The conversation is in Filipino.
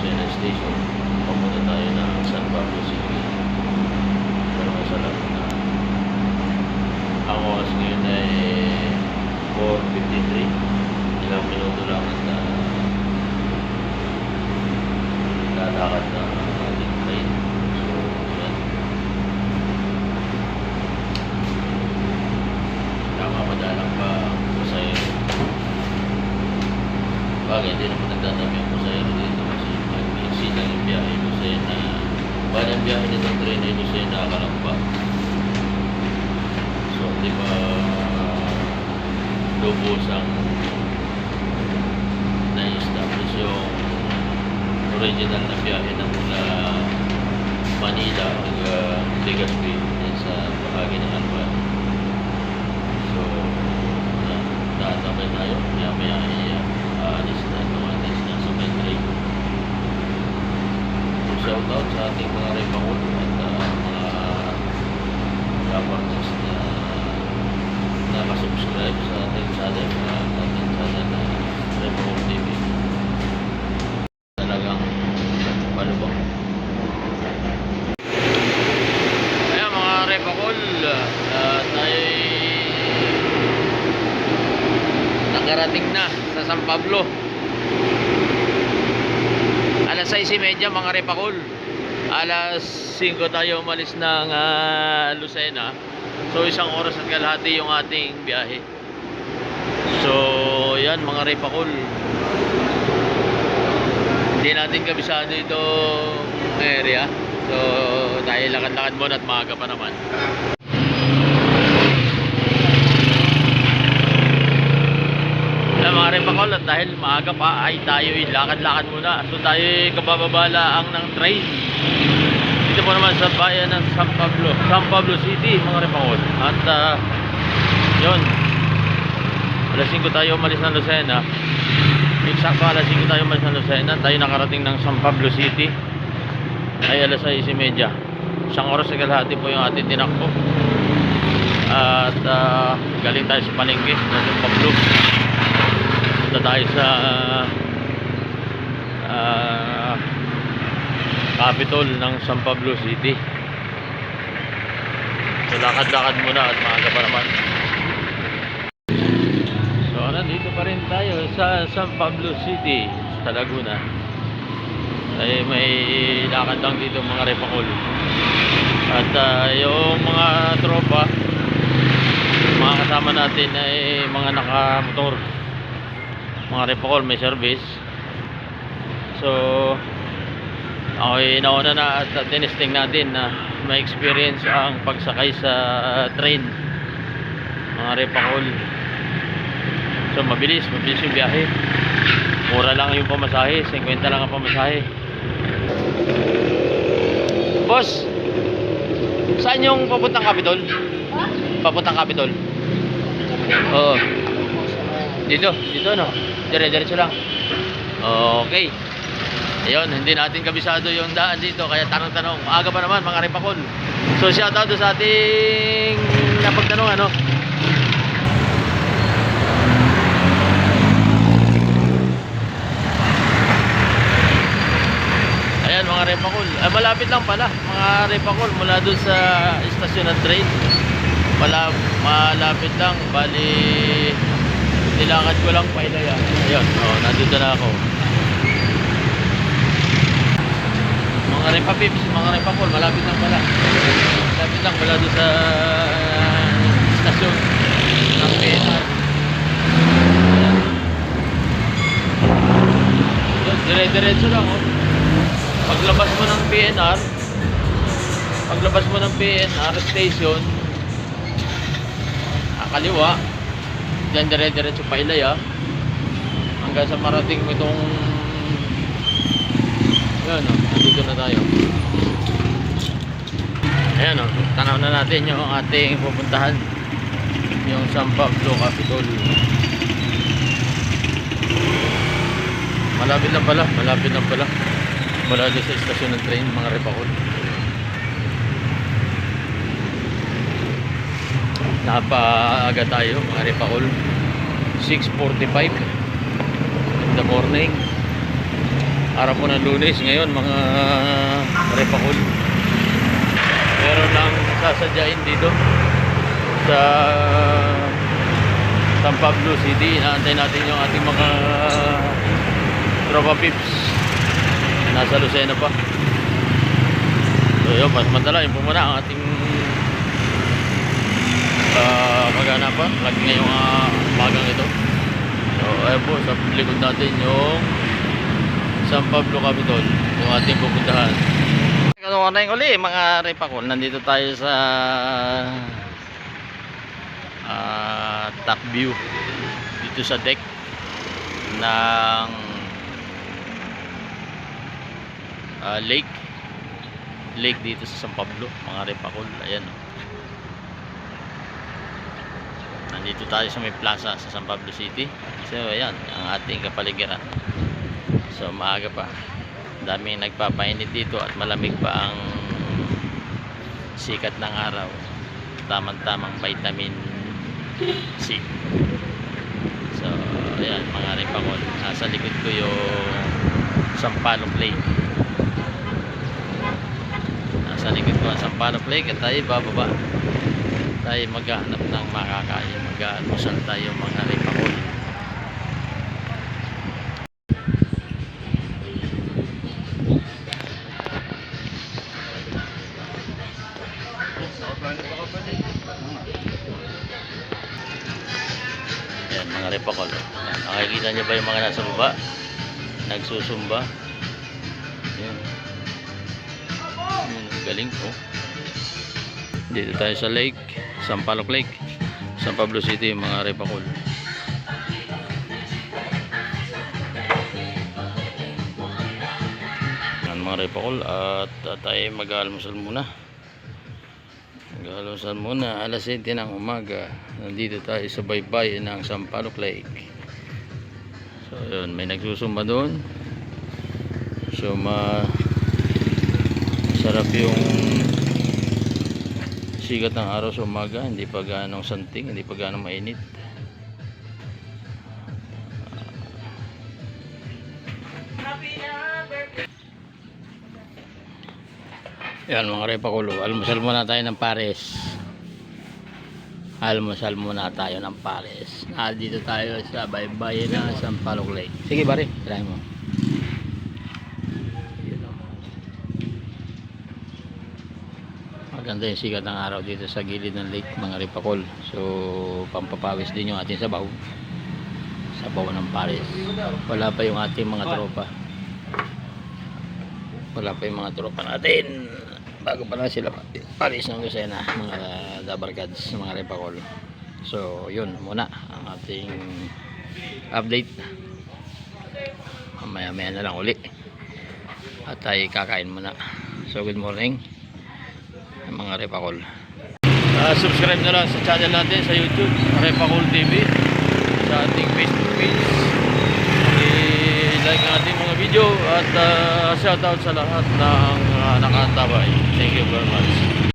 Lucena Station. Papunta tayo ng San Pablo City. Pero masalamat na. Ang oras ngayon ay 4:53. Ilang minuto lang at lalakad na ating train. So, yan. Madalang pa ang pasayero. Bagay, hindi naman nagdadami ang pasayero dito kasi mag-mixi lang yung biyahe Lucena. Bali ang biyahe nitong train ay Lucena Calamba. So, di ba lubos ang na-establish yung original na biyahe na mula Manila hanggang Legazpi sa bahagi ng Albay. So, tatabay tayo. Maya ay aalis na sa main train. So, shout out sa ating mga repakol at mga partners na nakasubscribe sa ating channel na Repakol TV. Talagang palubang. Kaya mga repakol, tayo nakarating na sa San Pablo. Alas 6:30 mga repakol. Alas 5 tayo umalis ng Lucena. So isang oras at kalahati yung ating biyahe. So yan mga repakol. Hindi natin kabisado itong area. So tayo lakad-lakad muna at maaga pa naman. Mga repakol, at dahil maaga pa ay tayo lakad-lakad muna. So tayo kabababalaang ng train dito po naman sa bayan ng San Pablo City mga repakol. At yun, alas 5 tayo umalis ng Lucena. Eksakto alas 5 tayo umalis ng Lucena. Tayo nakarating ng San Pablo City ay alas 6:30. Isang oras na kalahati po yung ating tinakbo. At galing tayo sa palengke ng San Pablo. Punta tayo sa Capitol ng San Pablo City. So lakad-lakad muna at maaga pa naman. So nandito pa rin tayo sa San Pablo City sa Laguna. Ay may lakad lang dito mga repakol. At yung mga tropa, mga kasama natin ay mga nakamotor, mga repakol, may service. So okay, nauna na at tinesting natin na may experience ang pagsakay sa train mga repakol. So mabilis yung biyahe. Mura lang yung pamasahe, 50 lang ang pamasahe. Boss, saan yung papuntang Capitol? Papuntang Capitol? Oo. Dito no? Dire-diretso lang. Okay. Ayun, hindi natin kabisado yung daan dito, kaya tanong-tanong. Maaga pa naman mga repakol. So shout out sa ating napagtanong ano. Ayan mga repakol. Malapit lang pala mga repakol mula doon sa istasyon ng train. Malapit lang, bali nilakad ko lang pa ilaya. Ayun, nandito na ako. Mga repapips, mga repakol, malapit lang pala. Malapit lang pala doon sa istasyon ng PNR. Dire-diretso lang Paglabas mo ng PNR station, kaliwa, diyan dire-diretso pa ilaya hanggang sa marating mo itong yun nandito na tayo. Ayan tanaw na natin yung ating pupuntahan, yung San Pablo Capitol. Malapit lang pala mula doon sa istasyon ng train mga repakol. Napaaga tayo mga repakol, 6:45 in the morning. Araw po ng Lunes ngayon mga repakol. Meron lang sasadyain dito sa San Pablo City. Inaantay natin yung ating mga tropa pips. Nasa Lucena pa. So yun, mas madala yung pumuna ang ating maganapan. Lagi ngayong magang ito. So ayun po, sa likod natin yung San Pablo Capitol, yung ating pupuntahan. Ano na yung uli mga repakol, nandito tayo sa top view dito sa deck ng lake dito sa San Pablo mga repakol. Ayan, nandito tayo sa may plaza sa San Pablo City. So ayan ang ating kapaligiran. So maaga pa, daming nagpapainit dito at malamig pa ang sikat ng araw. Tamang-tamang vitamin C. So ayan mga repakol, nasa likod ko yung Sampaloc Lake. Nasa likod ko ang Sampaloc Lake at tayo bababa. Tayo maghahanap ng makakain, mag-almusal tayo mga repakol. Ayan mga repakol, nakikita nyo ba yung mga nasa baba nagsusumba? Ayan, galing po. Dito tayo sa lake, Sampaloc Lake, San Pablo City mga repakol. Ayan mga repakol, at tayo mag-almusal muna. Mag-almusal muna alas 7 ng umaga. Nandito tayo sa baybayin ng Sampaloc Lake. So yun, may nagsusumba doon. So sarap yung sikat ng araw sa umaga, hindi pa gaanong santing, hindi pa gaanong mainit. Yan mga repakulo, almusal muna tayo ng pares. Almusal muna tayo ng pares. Dito tayo sa baybayin ng Sampaloc Lake. Sige pare, try mo. Maganda yung sikat ng araw dito sa gilid ng lake mga repakol. So pampapawis din yung ating sabaw ng pares. Wala pa yung ating mga tropa, wala pa yung mga tropa natin, bago pa na sila pares ng Lucena mga dabarkads mga repakol. So yun muna ang ating update. Maya na lang uli at tayo kakain muna. So good morning mga repakol. Subscribe na lang sa channel natin sa YouTube, Repakol TV, sa ating Facebook page. I-like ang ating mga video at shoutout sa lahat ng nakatabay. Thank you very much.